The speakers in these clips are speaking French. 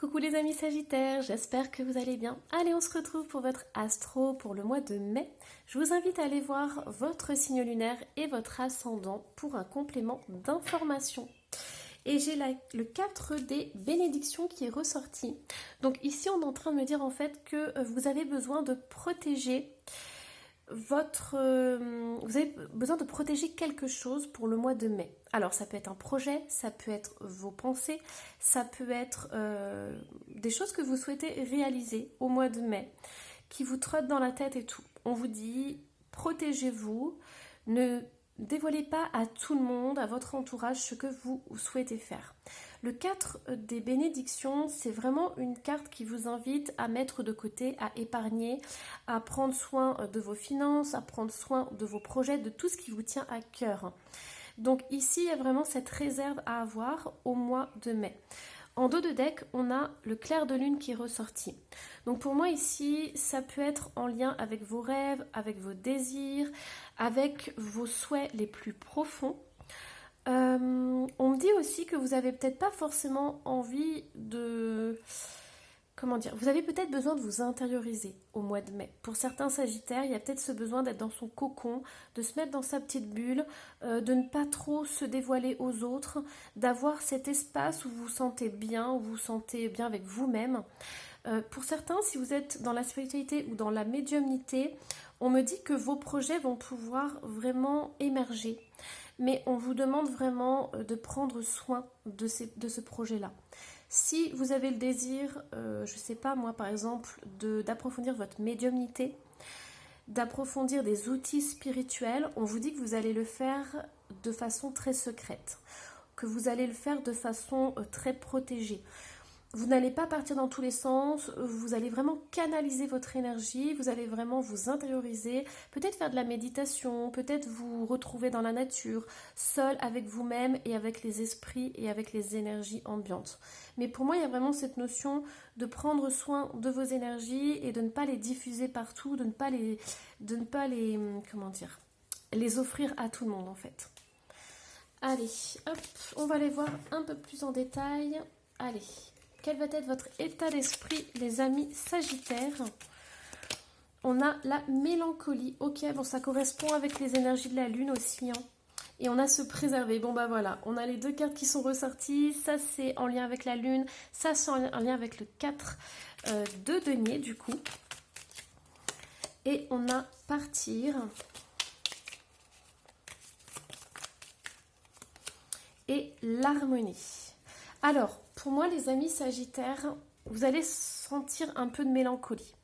Coucou les amis Sagittaires, j'espère que vous allez bien. Allez, on se retrouve pour votre astro pour le mois de mai. Je vous invite à aller voir votre signe lunaire et votre ascendant pour un complément d'information. Et j'ai le 4 des bénédictions qui est ressorti. Donc ici, on est en train de me dire en fait que vous avez besoin de protéger vous avez besoin de protéger quelque chose pour le mois de mai. Alors ça peut être un projet, ça peut être vos pensées, ça peut être des choses que vous souhaitez réaliser au mois de mai, qui vous trottent dans la tête et tout. On vous dit, protégez-vous, ne dévoilez pas à tout le monde, à votre entourage, ce que vous souhaitez faire. Le 4 des bénédictions, c'est vraiment une carte qui vous invite à mettre de côté, à épargner, à prendre soin de vos finances, à prendre soin de vos projets, de tout ce qui vous tient à cœur. Donc ici, il y a vraiment cette réserve à avoir au mois de mai. En dos de deck, on a le clair de lune qui est ressorti. Donc pour moi ici, ça peut être en lien avec vos rêves, avec vos désirs, avec vos souhaits les plus profonds. On me dit aussi que vous avez peut-être pas forcément envie de... Comment dire? Vous avez peut-être besoin de vous intérioriser au mois de mai. Pour certains Sagittaires, il y a peut-être ce besoin d'être dans son cocon, de se mettre dans sa petite bulle, de ne pas trop se dévoiler aux autres, d'avoir cet espace où vous vous sentez bien, où vous vous sentez bien avec vous-même. Pour certains, si vous êtes dans la spiritualité ou dans la médiumnité, on me dit que vos projets vont pouvoir vraiment émerger. Mais on vous demande vraiment de prendre soin de ce projet-là. Si vous avez le désir, je ne sais pas moi par exemple, d'approfondir votre médiumnité, d'approfondir des outils spirituels, on vous dit que vous allez le faire de façon très secrète, que vous allez le faire de façon très protégée. Vous n'allez pas partir dans tous les sens, vous allez vraiment canaliser votre énergie, vous allez vraiment vous intérioriser, peut-être faire de la méditation, peut-être vous retrouver dans la nature, seul avec vous-même et avec les esprits et avec les énergies ambiantes. Mais pour moi, il y a vraiment cette notion de prendre soin de vos énergies et de ne pas les diffuser partout, de ne pas les comment dire, les offrir à tout le monde en fait. Allez, hop, on va les voir un peu plus en détail. Allez. Quel va être votre état d'esprit, les amis Sagittaires? On a la mélancolie. Ok, bon, ça correspond avec les énergies de la Lune aussi. Hein. Et on a se préserver. Bon, bah voilà, on a les deux cartes qui sont ressorties. Ça, c'est en lien avec la Lune. Ça, c'est en lien avec le 4 de denier, du coup. Et on a partir. Et l'harmonie. Alors, pour moi, les amis Sagittaires, vous allez sentir un peu de mélancolie.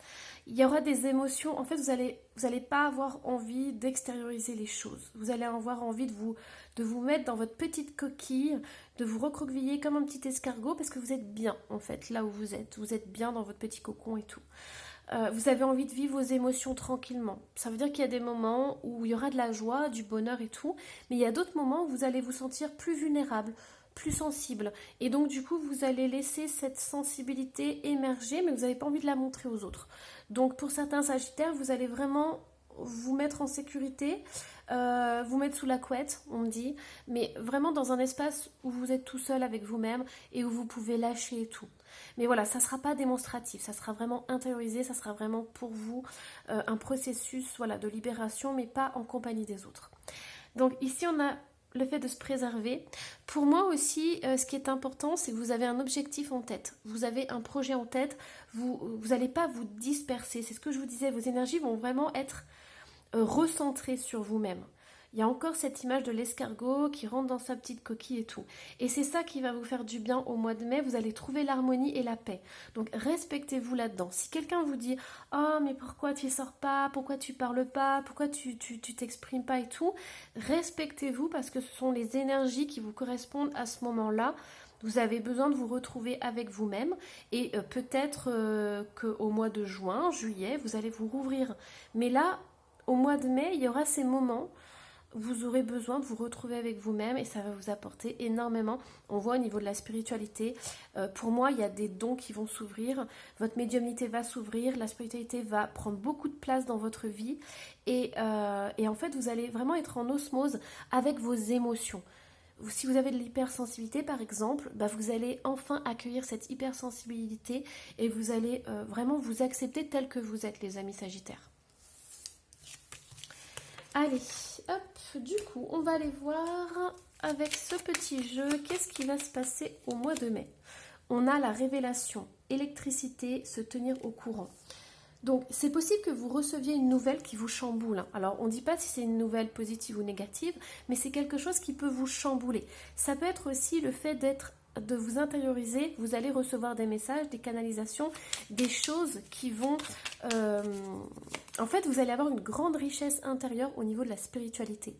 Il y aura des émotions. En fait, vous allez pas avoir envie d'extérioriser les choses. Vous allez avoir envie de vous mettre dans votre petite coquille, de vous recroqueviller comme un petit escargot parce que vous êtes bien, en fait, là où vous êtes. Vous êtes bien dans votre petit cocon et tout. Vous avez envie de vivre vos émotions tranquillement. Ça veut dire qu'il y a des moments où il y aura de la joie, du bonheur et tout. Mais il y a d'autres moments où vous allez vous sentir plus vulnérable, plus sensible. Et donc du coup, vous allez laisser cette sensibilité émerger, mais vous n'avez pas envie de la montrer aux autres. Donc pour certains Sagittaires, vous allez vraiment vous mettre en sécurité, vous mettre sous la couette, on me dit, mais vraiment dans un espace où vous êtes tout seul avec vous-même et où vous pouvez lâcher et tout. Mais voilà, ça ne sera pas démonstratif, ça sera vraiment intériorisé, ça sera vraiment pour vous un processus voilà, de libération, mais pas en compagnie des autres. Donc ici, on a le fait de se préserver. Pour moi aussi, ce qui est important, c'est que vous avez un objectif en tête. Vous avez un projet en tête. Vous n'allez pas vous disperser. C'est ce que je vous disais. Vos énergies vont vraiment être recentrées sur vous-même. Il y a encore cette image de l'escargot qui rentre dans sa petite coquille et tout. Et c'est ça qui va vous faire du bien au mois de mai. Vous allez trouver l'harmonie et la paix. Donc respectez-vous là-dedans. Si quelqu'un vous dit « Oh, mais pourquoi tu ne sors pas? Pourquoi tu parles pas? Pourquoi tu t'exprimes pas et tout ?» Respectez-vous parce que ce sont les énergies qui vous correspondent à ce moment-là. Vous avez besoin de vous retrouver avec vous-même et peut-être qu'au mois de juin, juillet, vous allez vous rouvrir. Mais là, au mois de mai, il y aura ces moments vous aurez besoin de vous retrouver avec vous-même et ça va vous apporter énormément. On voit au niveau de la spiritualité, pour moi, il y a des dons qui vont s'ouvrir, votre médiumnité va s'ouvrir, la spiritualité va prendre beaucoup de place dans votre vie et en fait, vous allez vraiment être en osmose avec vos émotions. Si vous avez de l'hypersensibilité par exemple, bah, vous allez enfin accueillir cette hypersensibilité et vous allez vraiment vous accepter tel que vous êtes, les amis Sagittaires. Allez, hop, du coup, on va aller voir avec ce petit jeu, qu'est-ce qui va se passer au mois de mai. On a la révélation, électricité, se tenir au courant. Donc, c'est possible que vous receviez une nouvelle qui vous chamboule. Alors, on ne dit pas si c'est une nouvelle positive ou négative, mais c'est quelque chose qui peut vous chambouler. Ça peut être aussi le fait de vous intérioriser. Vous allez recevoir des messages, des canalisations, des choses qui vont... En fait, vous allez avoir une grande richesse intérieure au niveau de la spiritualité.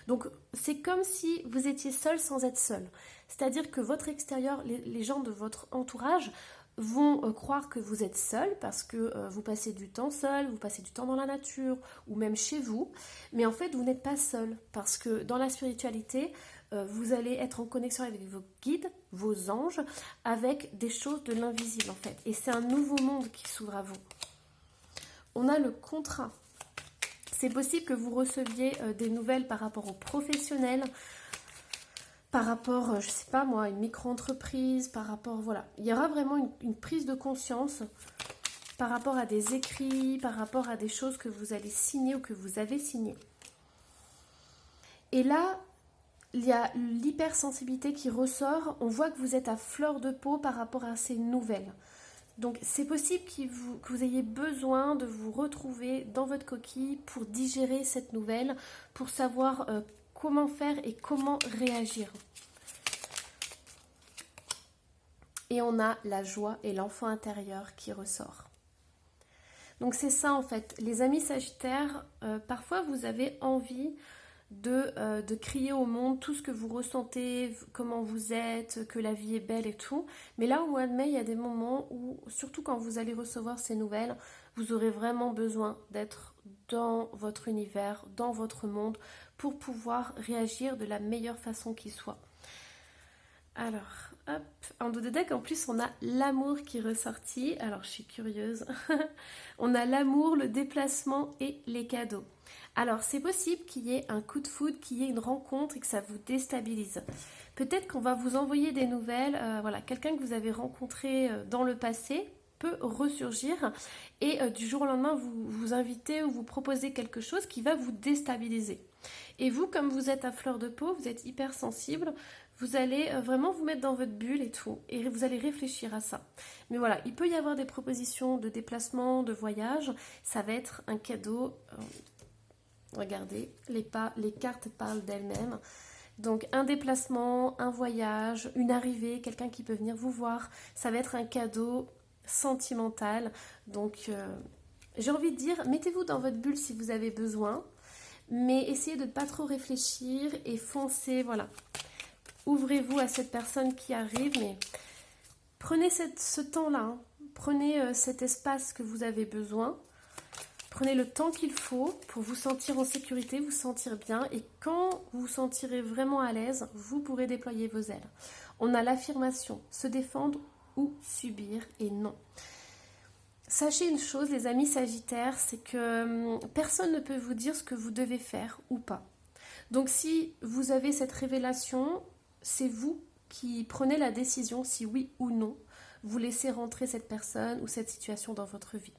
Donc, c'est comme si vous étiez seul sans être seul. C'est-à-dire que votre extérieur, les gens de votre entourage vont croire que vous êtes seul parce que vous passez du temps seul, vous passez du temps dans la nature ou même chez vous. Mais en fait, vous n'êtes pas seul parce que dans la spiritualité, vous allez être en connexion avec vos guides, vos anges, avec des choses de l'invisible en fait. Et c'est un nouveau monde qui s'ouvre à vous. On a le contrat. C'est possible que vous receviez des nouvelles par rapport aux professionnels, par rapport, je sais pas moi, à une micro-entreprise, par rapport, voilà. Il y aura vraiment une prise de conscience par rapport à des écrits, par rapport à des choses que vous allez signer ou que vous avez signées. Et là, il y a l'hypersensibilité qui ressort. On voit que vous êtes à fleur de peau par rapport à ces nouvelles. Donc c'est possible que vous ayez besoin de vous retrouver dans votre coquille pour digérer cette nouvelle, pour savoir comment faire et comment réagir. Et on a la joie et l'enfant intérieur qui ressort. Donc c'est ça en fait. Les amis Sagittaires, parfois vous avez envie de crier au monde tout ce que vous ressentez, comment vous êtes, que la vie est belle et tout. Mais là, au mois de mai, il y a des moments où, surtout quand vous allez recevoir ces nouvelles, vous aurez vraiment besoin d'être dans votre univers, dans votre monde, pour pouvoir réagir de la meilleure façon qui soit. Alors, hop, en dos de deck, en plus, on a l'amour qui est ressorti. Alors, je suis curieuse. On a l'amour, le déplacement et les cadeaux. Alors, c'est possible qu'il y ait un coup de foudre, qu'il y ait une rencontre et que ça vous déstabilise. Peut-être qu'on va vous envoyer des nouvelles. Voilà, quelqu'un que vous avez rencontré dans le passé peut ressurgir et du jour au lendemain, vous invitez ou vous proposez quelque chose qui va vous déstabiliser. Et vous, comme vous êtes à fleur de peau, vous êtes hypersensible, vous allez vraiment vous mettre dans votre bulle et tout, et vous allez réfléchir à ça. Mais voilà, il peut y avoir des propositions de déplacement, de voyage, ça va être un cadeau. Regardez, les cartes parlent d'elles-mêmes. Donc un déplacement, un voyage, une arrivée, quelqu'un qui peut venir vous voir, ça va être un cadeau sentimental. Donc j'ai envie de dire, mettez-vous dans votre bulle si vous avez besoin, mais essayez de ne pas trop réfléchir et foncez, voilà. Ouvrez-vous à cette personne qui arrive, mais prenez ce temps-là, hein. Prenez cet espace que vous avez besoin. Prenez le temps qu'il faut pour vous sentir en sécurité, vous sentir bien. Et quand vous vous sentirez vraiment à l'aise, vous pourrez déployer vos ailes. On a l'affirmation, se défendre ou subir et non. Sachez une chose, les amis Sagittaires, c'est que personne ne peut vous dire ce que vous devez faire ou pas. Donc si vous avez cette révélation, c'est vous qui prenez la décision si oui ou non vous laissez rentrer cette personne ou cette situation dans votre vie.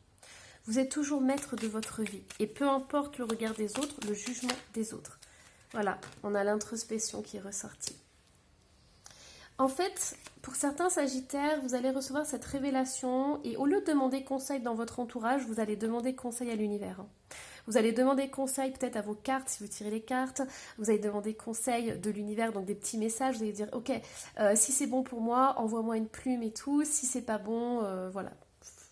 Vous êtes toujours maître de votre vie. Et peu importe le regard des autres, le jugement des autres. Voilà, on a l'introspection qui est ressortie. En fait, pour certains Sagittaires, vous allez recevoir cette révélation et au lieu de demander conseil dans votre entourage, vous allez demander conseil à l'univers. Vous allez demander conseil peut-être à vos cartes si vous tirez les cartes. Vous allez demander conseil de l'univers, donc des petits messages. Vous allez dire, ok, si c'est bon pour moi, envoie-moi une plume et tout. Si c'est pas bon, voilà.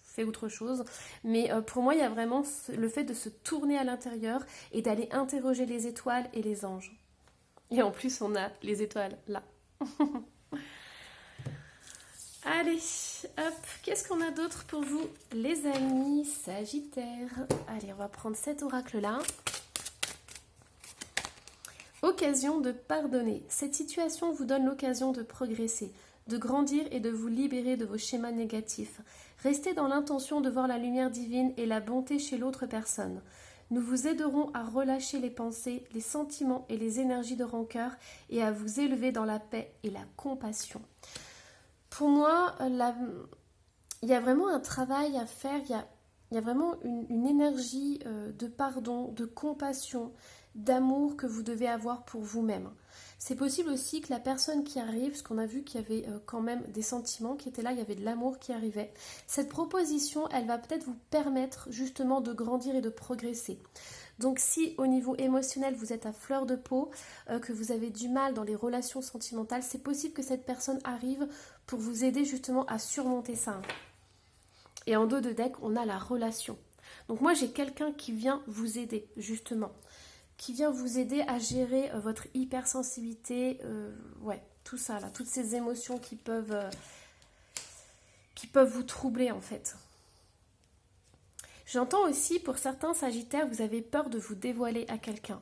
Fait autre chose, mais pour moi il y a vraiment le fait de se tourner à l'intérieur et d'aller interroger les étoiles et les anges. Et en plus on a les étoiles là. Allez, hop, qu'est-ce qu'on a d'autre pour vous les amis Sagittaires? Allez, on va prendre cet oracle là. Occasion de pardonner. Cette situation vous donne l'occasion de progresser, de grandir et de vous libérer de vos schémas négatifs. Restez dans l'intention de voir la lumière divine et la bonté chez l'autre personne. Nous vous aiderons à relâcher les pensées, les sentiments et les énergies de rancœur et à vous élever dans la paix et la compassion. Pour moi, il y a vraiment un travail à faire, il y a vraiment une énergie de pardon, de compassion, d'amour que vous devez avoir pour vous-même. C'est possible aussi que la personne qui arrive, parce qu'on a vu qu'il y avait quand même des sentiments qui étaient là, il y avait de l'amour qui arrivait. Cette proposition, elle va peut-être vous permettre justement de grandir et de progresser. Donc si au niveau émotionnel vous êtes à fleur de peau, que vous avez du mal dans les relations sentimentales, c'est possible que cette personne arrive pour vous aider justement à surmonter ça. Et en dos de deck, on a la relation. Donc moi j'ai quelqu'un qui vient vous aider justement, qui vient vous aider à gérer votre hypersensibilité, tout ça là, toutes ces émotions qui peuvent vous troubler en fait. J'entends aussi pour certains Sagittaires, vous avez peur de vous dévoiler à quelqu'un.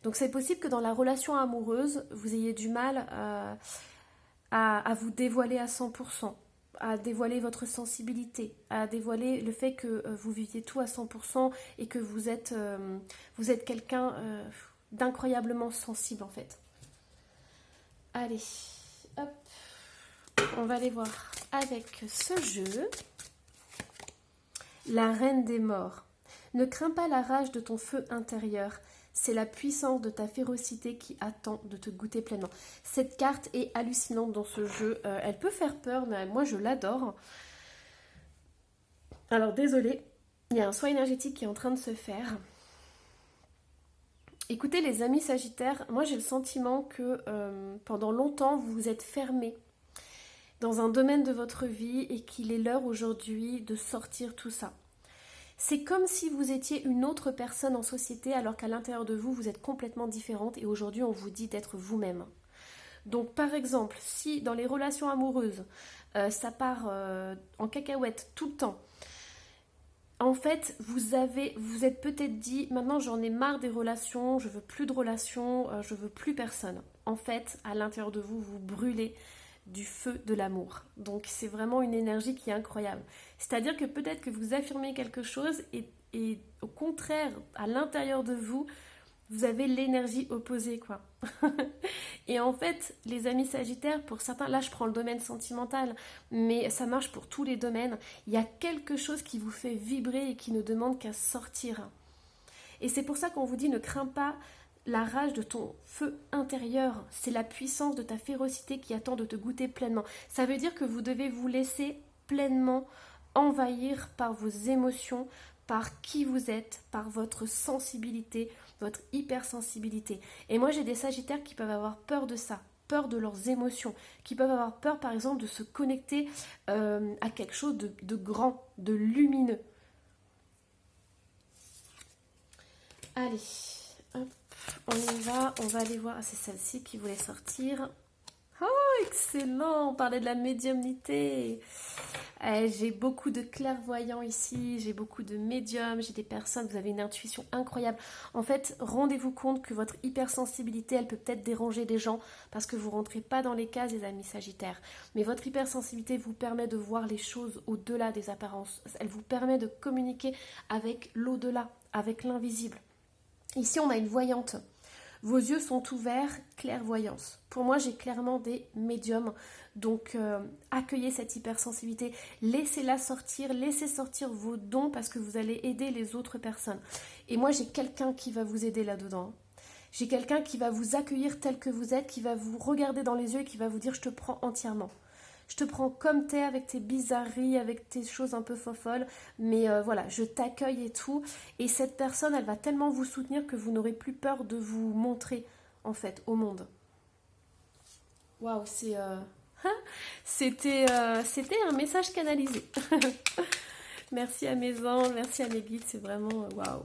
Donc c'est possible que dans la relation amoureuse, vous ayez du mal à vous dévoiler à 100%, à dévoiler votre sensibilité, à dévoiler le fait que vous viviez tout à 100% et que vous êtes quelqu'un d'incroyablement sensible en fait. Allez, hop, on va aller voir avec ce jeu. La reine des morts. Ne crains pas la rage de ton feu intérieur. C'est la puissance de ta férocité qui attend de te goûter pleinement. Cette carte est hallucinante dans ce jeu. Elle peut faire peur, mais moi je l'adore. Alors désolée, il y a un soin énergétique qui est en train de se faire. Écoutez les amis Sagittaires, moi j'ai le sentiment que pendant longtemps vous vous êtes fermés dans un domaine de votre vie et qu'il est l'heure aujourd'hui de sortir tout ça. C'est comme si vous étiez une autre personne en société alors qu'à l'intérieur de vous, vous êtes complètement différente et aujourd'hui on vous dit d'être vous-même. Donc par exemple, si dans les relations amoureuses, ça part en cacahuète tout le temps, en fait, vous êtes peut-être dit, maintenant j'en ai marre des relations, je veux plus de relations, je veux plus personne. En fait, à l'intérieur de vous, vous brûlez du feu de l'amour. Donc c'est vraiment une énergie qui est incroyable. C'est-à-dire que peut-être que vous affirmez quelque chose et au contraire, à l'intérieur de vous, vous avez l'énergie opposée, quoi. Et en fait, les amis Sagittaires, pour certains, là je prends le domaine sentimental, mais ça marche pour tous les domaines, il y a quelque chose qui vous fait vibrer et qui ne demande qu'à sortir. Et c'est pour ça qu'on vous dit ne crains pas la rage de ton feu intérieur, c'est la puissance de ta férocité qui attend de te goûter pleinement. Ça veut dire que vous devez vous laisser pleinement envahir par vos émotions, par qui vous êtes, par votre sensibilité, votre hypersensibilité. Et moi j'ai des Sagittaires qui peuvent avoir peur de ça, peur de leurs émotions, qui peuvent avoir peur par exemple de se connecter à quelque chose de grand, de lumineux. Allez, hop, on y va, on va aller voir. Ah, c'est celle-ci qui voulait sortir. Oh, excellent, on parlait de la médiumnité. J'ai beaucoup de clairvoyants ici, j'ai beaucoup de médiums, j'ai des personnes, vous avez une intuition incroyable. En fait, rendez-vous compte que votre hypersensibilité, elle peut peut-être déranger des gens parce que vous ne rentrez pas dans les cases des amis Sagittaires. Mais votre hypersensibilité vous permet de voir les choses au-delà des apparences. Elle vous permet de communiquer avec l'au-delà, avec l'invisible. Ici, on a une voyante. Vos yeux sont ouverts, clairvoyance. Pour moi, j'ai clairement des médiums. Donc, accueillez cette hypersensibilité. Laissez-la sortir. Laissez sortir vos dons parce que vous allez aider les autres personnes. Et moi, j'ai quelqu'un qui va vous aider là-dedans. J'ai quelqu'un qui va vous accueillir tel que vous êtes, qui va vous regarder dans les yeux et qui va vous dire « je te prends entièrement ». Je te prends comme t'es, avec tes bizarreries, avec tes choses un peu folles, mais voilà, je t'accueille et tout. Et cette personne, elle va tellement vous soutenir que vous n'aurez plus peur de vous montrer, en fait, au monde. Waouh, c'était un message canalisé. Merci à mes anges, merci à mes guides, c'est vraiment waouh.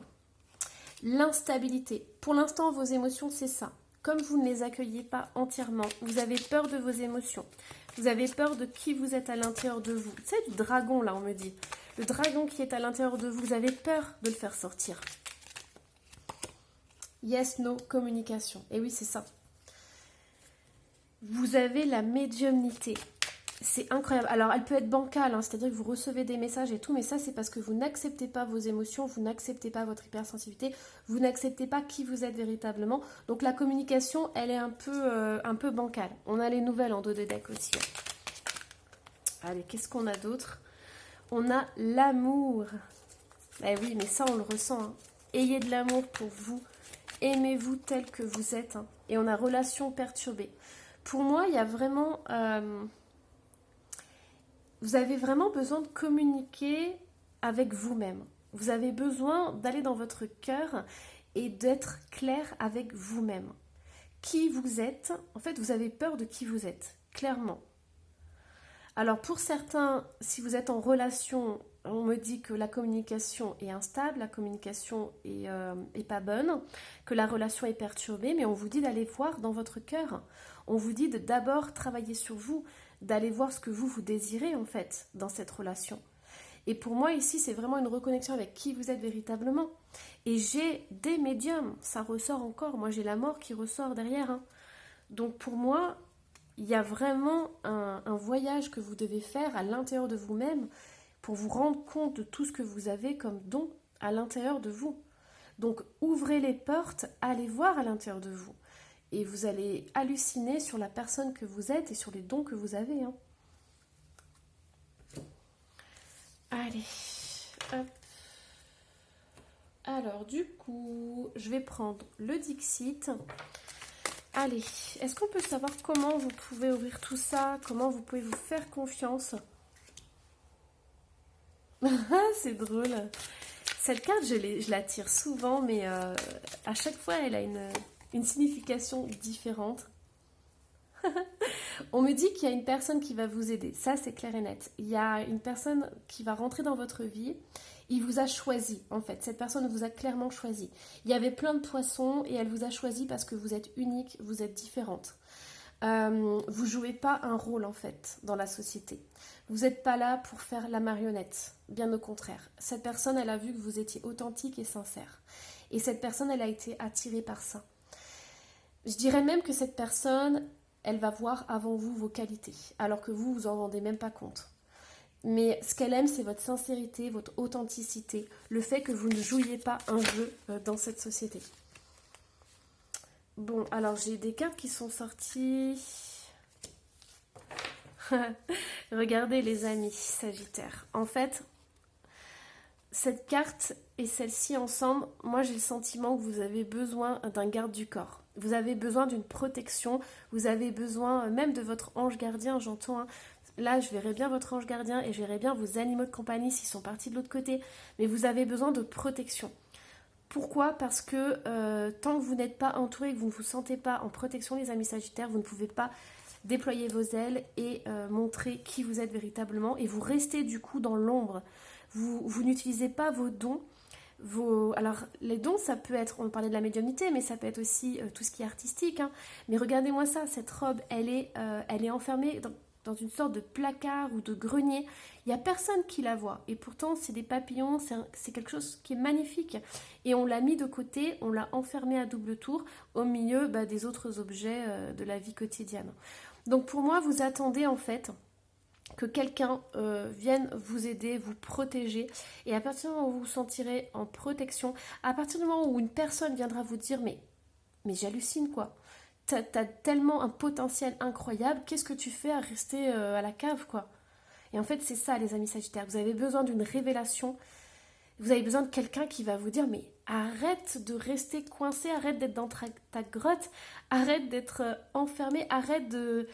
L'instabilité. Pour l'instant, vos émotions, c'est ça. Comme vous ne les accueillez pas entièrement, vous avez peur de vos émotions. Vous avez peur de qui vous êtes à l'intérieur de vous. C'est du dragon, là, on me dit. Le dragon qui est à l'intérieur de vous, vous avez peur de le faire sortir. Yes, no, communication. Et oui, c'est ça. Vous avez la médiumnité. C'est incroyable. Alors, elle peut être bancale, hein, c'est-à-dire que vous recevez des messages et tout, mais ça, c'est parce que vous n'acceptez pas vos émotions, vous n'acceptez pas votre hypersensibilité, vous n'acceptez pas qui vous êtes véritablement. Donc, la communication, elle est un peu bancale. On a les nouvelles en dos de deck aussi. Allez, qu'est-ce qu'on a d'autre? On a l'amour. Eh oui, mais ça, on le ressent, hein. Ayez de l'amour pour vous. Aimez-vous tel que vous êtes, hein. Et on a relation perturbée. Pour moi, il y a vraiment... vous avez vraiment besoin de communiquer avec vous-même. Vous avez besoin d'aller dans votre cœur et d'être clair avec vous-même. Qui vous êtes, en fait, vous avez peur de qui vous êtes, clairement. Alors pour certains, si vous êtes en relation, on me dit que la communication est instable, la communication est pas bonne, que la relation est perturbée, mais on vous dit d'aller voir dans votre cœur. On vous dit de d'abord travailler sur vous, d'aller voir ce que vous désirez en fait dans cette relation. Et pour moi ici, c'est vraiment une reconnexion avec qui vous êtes véritablement. Et j'ai des médiums, ça ressort encore. Moi j'ai la mort qui ressort derrière, hein. Donc pour moi, il y a vraiment un voyage que vous devez faire à l'intérieur de vous-même pour vous rendre compte de tout ce que vous avez comme don à l'intérieur de vous. Donc ouvrez les portes, allez voir à l'intérieur de vous. Et vous allez halluciner sur la personne que vous êtes et sur les dons que vous avez, hein. Allez, hop. Alors du coup, je vais prendre le Dixit. Allez, est-ce qu'on peut savoir comment vous pouvez ouvrir tout ça? Comment vous pouvez vous faire confiance? C'est drôle. Cette carte, je la tire souvent, mais à chaque fois, elle a une signification différente. On me dit qu'il y a une personne qui va vous aider. Ça, c'est clair et net. Il y a une personne qui va rentrer dans votre vie. Il vous a choisi, en fait. Cette personne vous a clairement choisi. Il y avait plein de poissons et elle vous a choisi parce que vous êtes unique, vous êtes différente. Vous jouez pas un rôle, en fait, dans la société. Vous n'êtes pas là pour faire la marionnette. Bien au contraire. Cette personne, elle a vu que vous étiez authentique et sincère. Et cette personne, elle a été attirée par ça. Je dirais même que cette personne, elle va voir avant vous vos qualités, alors que vous, vous en rendez même pas compte. Mais ce qu'elle aime, c'est votre sincérité, votre authenticité, le fait que vous ne jouiez pas un jeu dans cette société. Bon, alors j'ai des cartes qui sont sorties. Regardez les amis Sagittaire. En fait, cette carte et celle-ci ensemble, moi j'ai le sentiment que vous avez besoin d'un garde du corps. Vous avez besoin d'une protection, vous avez besoin même de votre ange gardien, j'entends, hein. Là, je verrai bien votre ange gardien et je verrai bien vos animaux de compagnie s'ils sont partis de l'autre côté. Mais vous avez besoin de protection. Pourquoi? Parce que tant que vous n'êtes pas entouré, que vous ne vous sentez pas en protection, les amis Sagittaires, vous ne pouvez pas déployer vos ailes et montrer qui vous êtes véritablement. Et vous restez du coup dans l'ombre. Vous n'utilisez pas vos dons. Alors, les dons, ça peut être, on parlait de la médiumnité, mais ça peut être aussi tout ce qui est artistique, hein. Mais regardez-moi ça, cette robe, elle est enfermée dans une sorte de placard ou de grenier. Il n'y a personne qui la voit. Et pourtant, c'est des papillons, c'est quelque chose qui est magnifique. Et on l'a mis de côté, on l'a enfermé à double tour au milieu des autres objets de la vie quotidienne. Donc pour moi, vous attendez en fait que quelqu'un vienne vous aider, vous protéger. Et à partir du moment où vous vous sentirez en protection, à partir du moment où une personne viendra vous dire mais j'hallucine quoi. T'as tellement un potentiel incroyable, qu'est-ce que tu fais à rester à la cave, quoi? Et en fait, c'est ça, les amis Sagittaires. Vous avez besoin d'une révélation. Vous avez besoin de quelqu'un qui va vous dire, mais arrête de rester coincé, arrête d'être dans ta grotte, arrête d'être enfermé, arrête de...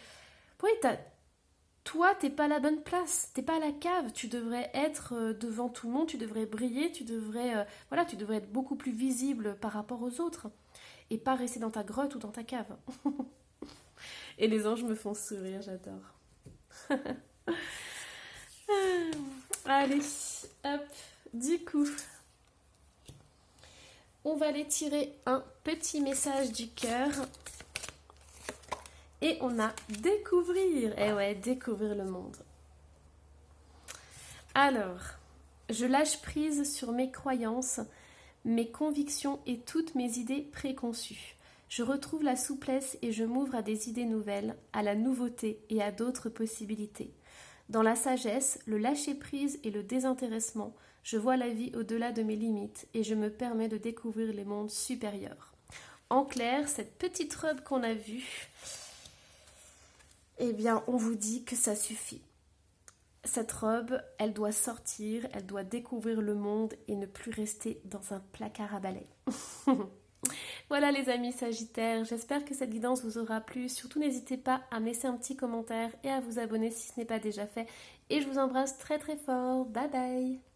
Oui, toi, t'es pas à la bonne place, t'es pas à la cave. Tu devrais être devant tout le monde, tu devrais briller, tu devrais être beaucoup plus visible par rapport aux autres. Et pas rester dans ta grotte ou dans ta cave. Et les anges me font sourire, j'adore. Allez, hop, du coup, on va aller tirer un petit message du cœur. Et on a découvrir. Eh ouais, découvrir le monde. Alors, je lâche prise sur mes croyances, mes convictions et toutes mes idées préconçues. Je retrouve la souplesse et je m'ouvre à des idées nouvelles, à la nouveauté et à d'autres possibilités. Dans la sagesse, le lâcher-prise et le désintéressement, je vois la vie au-delà de mes limites et je me permets de découvrir les mondes supérieurs. En clair, cette petite robe qu'on a vue, eh bien, on vous dit que ça suffit. Cette robe, elle doit sortir, elle doit découvrir le monde et ne plus rester dans un placard à balai. Voilà les amis Sagittaires, j'espère que cette guidance vous aura plu. Surtout n'hésitez pas à me laisser un petit commentaire et à vous abonner si ce n'est pas déjà fait. Et je vous embrasse très très fort. Bye bye.